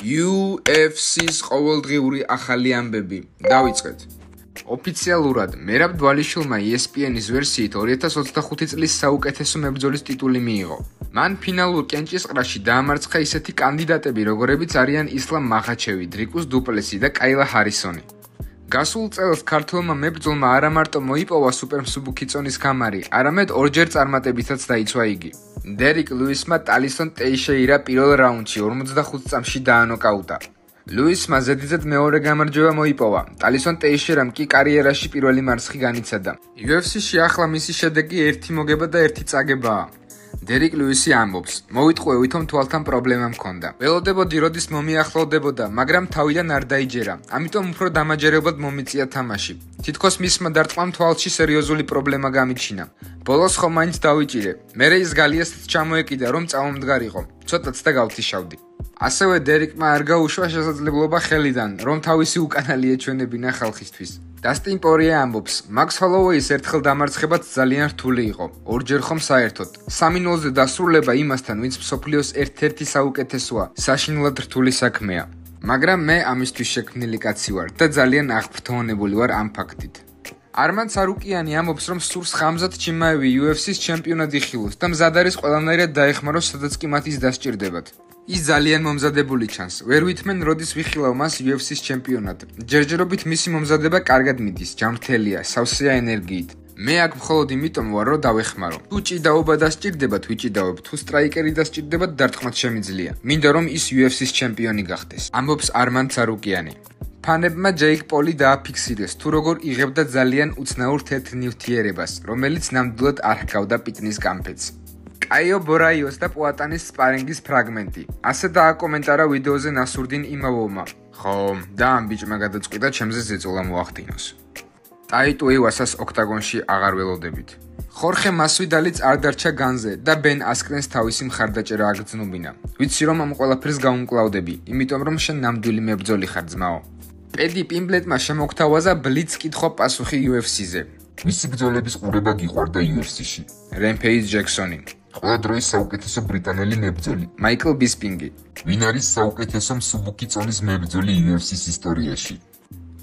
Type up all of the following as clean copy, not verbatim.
UFC-ს ყოველდღიური ახალი ამბები. დავიწყეთ. ოფიციალურად მერაბ დვალიშვილმა ESPN-ის ვერსიით 2025 წლის საუკეთესო მებრძოლის ტიტული მიიღო. მან ფინალურ კენჭისყრაში დაამარცხა ისეთი კანდიდატები, როგორებიც არიან ისლამ მახაჩევი, დრიკუს დუპლესი და კაილა ჰარისონი. გასულ წელს ქართველმა მებრძოლმა არა მარტო მოიპოვა სუპერმსუბუქი წონის ქამარი, არამედ ორჯერ წარმატებითაც დაიცვა იგი. დერიკ ლუისმა ტალისონ ტეიშეირა პირველ რაუნდში 45 წამში დაანოკაუტა. ლუისმა ზედიზედ მეორე გამარჯვება მოიპოვა. ტალისონ ტეიშერამ კი კარიერაში პირველი მარცხი განიცადა. UFC-ში ახლა მისი შედეგი ერთი მოგება და ერთი წაგებაა. დერიკ ლუისი ამბობს: მოვიტყვე ვითომ თვალთან პრობლემა მქონდა. ველოდებოდი როდის მომიახლოვდებოდა, მაგრამ თავიდან არ დაიჯერა. ამიტომ უფრო დამაჯერებლად მომიწია თამაში. თითქოს მისმა დარტყმამ თვალში სერიოზული პრობლემა გამიჩინა. ბოლოს ხომ მაინც დავიჭირე. მერე ის გალიასით ჩამოეკიდა, რომ წამომდგარიყო. ცოტაც და გავთიშავდი. ასევე დერიკმა არ გაუშვა შესაძლებლობა ხელიდან, რომ თავისი უკანალი ეჩვენებინა ხალხისთვის. დასტინ პორიე ამბობს: მაქს ჰოლოვეის ერთხელ დამარცხებაც ძალიან რთული იყო. ორჯერ ხომ საერთოდ. 3-0-ზე დასრულება იმასთან, ვინც მსოფლიოს ერთ-ერთი საუკეთესოა, საშინლად რთული საქმეა. მაგრამ მე ამისთვის შექმნილი კაცი ვარ და ძალიან აღფრთოვანებული ვარ ამ ფაქტით. არმან ცარუკიანი ამბობს, რომ სურს ხამზად ჩიმაევი UFC-ს ჩემპიონად იხილოს და მზად არის ყველანაირად დაეხმაროს, სადაც კი მათ ის დასჭირდებათ. ის ძალიან მომზადებული ჩანს. ვერ ვითმენ, როდის ვიხილავ მას UFC-ს ჩემპიონად. ჯერჯერობით მისი მომზადება კარგად მიდის, ჯანმრთელია, სავსეა ენერგიით. მე აქ მხოლოდ იმიტომ ვარ, რომ დავეხმარო. თუ ჭიდაობა დასჭირდებათ, ვიჭიდაობ, თუ სტრაიკერი დასჭირდებათ, დარტყმაც შემიძლია. მინდა რომ ის UFC-ს ჩემპიონი გახდეს. ამბობს არმან ცარუკიანი. ფანებმა ჯეიკ პოლი დააფიქსირეს, თუ როგორ იღებდა ძალიან უცნაურ თეთრ ნივთიერებას, რომელიც ნამდვილად არ ჰგავდა პიტნის კამფეტს. კაიო ბორაიოს და პუატანის სპარინგის ფრაგმენტი. ასე დააკომენტარა ვიდეოზე ნასურდინ იმავოვმა. ხო, და ამ ბიჭმა გადაწყვიტა ჩემზე ზეწოლა მოახდინოს. ტაიტუ ივასას ოქტაგონში აღარ ველოდებით. ხორხე მასვიდალიც არ დარჩა განზე და ბენ ასკრენს თავისი მხარდაჭერა აგრძნობინა. ვიცი რომ ამ ყველაფერს გაუმკლავდები, იმიტომ რომ შენ ნამდვილი მებრძოლი ხარ ძმაო. პედი პიმბლეტმა შემოგთავაზა ბლიც კითხვა-პასუხი UFC-ზე. მისი ბრძოლების ყურება გიყვარდა UFC-ში. რემპეიჯ ჯექსონი. ყველა დროის საუკეთესო ბრიტანელი მებრძოლი. მაიკლ ბისპინგი. ვინ არის საუკეთესო მსუბუქი წონის მებრძოლი UFC-ს ისტორიაში?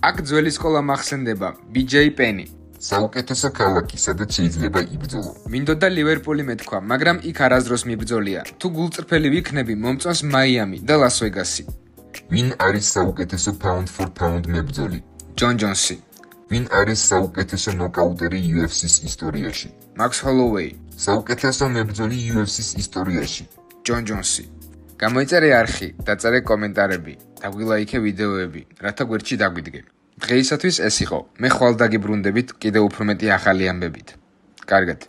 აქ ძველი სკოლა მახსენდება, BJ Penny. საუკეთესო ქალაქი, სადაც შეიძლება იბრძოლო. მინდოდა ლივერპული მეთქვა, მაგრამ იქ არასდროს მიბრძოლია. თუ გულწრფელი ვიქნები, მომწონს მაიამი და ლას-ვეგასი. ვინ არის საუკეთესო pound for pound მებრძოლი? ჯონ ჯონსი. ვინ არის საუკეთესო ნოკაუტერი UFC-ს ისტორიაში? მაქს ჰოლოვეი. საუკეთესო მებრძოლი UFC-ს ისტორიაში? ჯონ ჯონსი. გამოიწერე არხი, დაწერე კომენტარები, დაგვილაიქე ვიდეოები, რათა გვერდში დაგვიდგე. დღეისათვის ეს იყო. მე ხვალ დაგიბრუნდებით კიდევ უფრო მეტი ახალი ამბებით. კარგად.